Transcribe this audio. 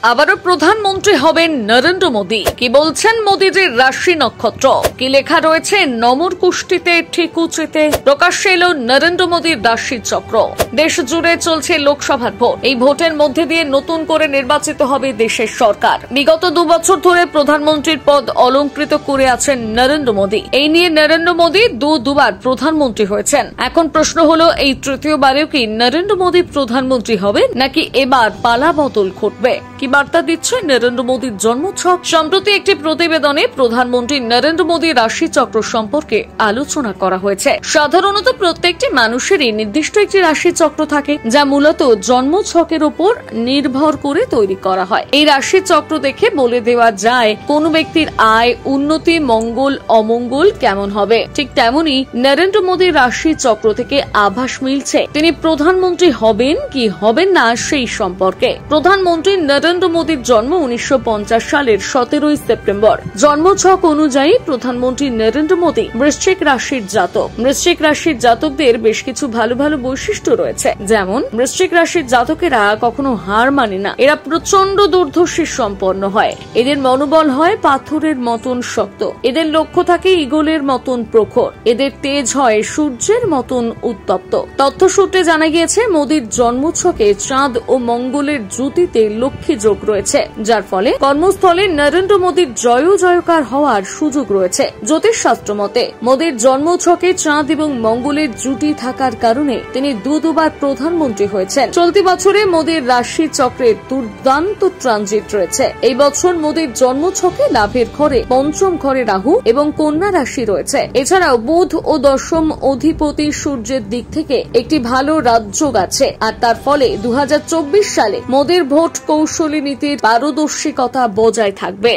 আবারও প্রধানমন্ত্রী হবেন নরেন্দ্র মোদী। কি বলছেন মোদীজির রাশি নক্ষত্র, কি লেখা রয়েছে নমর কুষ্টিতে ঠিক উচিতে। প্রকাশ্যে এলো নরেন্দ্র মোদীর রাশি চক্র। দেশ জুড়ে চলছে লোকসভার ভোট। এই ভোটের মধ্যে দিয়ে নতুন করে নির্বাচিত হবে দেশের সরকার। বিগত 2 বছর ধরে প্রধানমন্ত্রীর পদ অলংকৃত করে আছেন নরেন্দ্র মোদী। এই নিয়ে নরেন্দ্র মোদী দুবার প্রধানমন্ত্রী হয়েছেন। এখন প্রশ্ন হলো, এই তৃতীয়বারেও কি নরেন্দ্র মোদী প্রধানমন্ত্রী হবেন, নাকি এবার পালা বদল ঘটবে? কি বার্তা দিচ্ছে নরেন্দ্র মোদীর জন্মছক? সম্প্রতি একটি প্রতিবেদনে প্রধানমন্ত্রী নরেন্দ্র মোদীর রাশি চক্র সম্পর্কে আলোচনা করা হয়েছে। সাধারণত প্রত্যেকটি মানুষেরই নির্দিষ্ট একটি রাশি চক্র থাকে, যা মূলত জন্মছকের উপর নির্ভর করে তৈরি করা হয়। এই রাশি চক্র দেখে বলে দেওয়া যায় কোন ব্যক্তির আয়, উন্নতি, মঙ্গল, অমঙ্গল কেমন হবে। ঠিক তেমনি নরেন্দ্র মোদীর রাশি চক্র থেকে আভাস মিলছে তিনি প্রধানমন্ত্রী হবেন কি হবেন না সেই সম্পর্কে। প্রধানমন্ত্রী নরেন্দ্র মোদীর জন্ম 1950 সালের 17 সেপ্টেম্বর। জন্মছক অনুযায়ী প্রধানমন্ত্রী নরেন্দ্র মোদী বৃশ্চিক রাশির জাতক। বৃশ্চিক রাশির জাতকদের বেশ কিছু ভালো ভালো বৈশিষ্ট্য রয়েছে, যেমন বৃশ্চিক রাশির জাতকেরা কখনো হার মানে না। এরা প্রচন্ড দুর্ধর্ষী সম্পন্ন হয়। এদের মনোবল হয় পাথরের মতন শক্ত। এদের লক্ষ্য থাকে ঈগলের মতন প্রখর। এদের তেজ হয় সূর্যের মতন উত্তপ্ত। তথ্য সূত্রে জানা গিয়েছে মোদীর জন্মছকে চাঁদ ও মঙ্গলের জুতিতে লক্ষ্মী যোগ রয়েছে, যার ফলে কর্মস্থলে নরেন্দ্র মোদীর জয়কার হওয়ার সুযোগ রয়েছে। জ্যোতিষশাস্ত্র মতে মোদীর জন্মছকে চাঁদ এবং মঙ্গলের জুটি থাকার কারণে তিনি দুবার প্রধানমন্ত্রী হয়েছেন। চলতি বছরে মোদীর রাশি চক্রের দুর্দান্ত ট্রানজিট রয়েছে। এই বছর মোদীর জন্মছকে লাভের ঘরে পঞ্চম ঘরে রাহু এবং কন্যা রাশি রয়েছে। এছাড়াও বুধ ও দশম অধিপতি সূর্যের দিক থেকে একটি ভালো রাজযোগ আছে। আর তার ফলে 2024 সালে মোদীর ভোট কৌশলী নীতির পারদর্শিকতা বজায় থাকবে।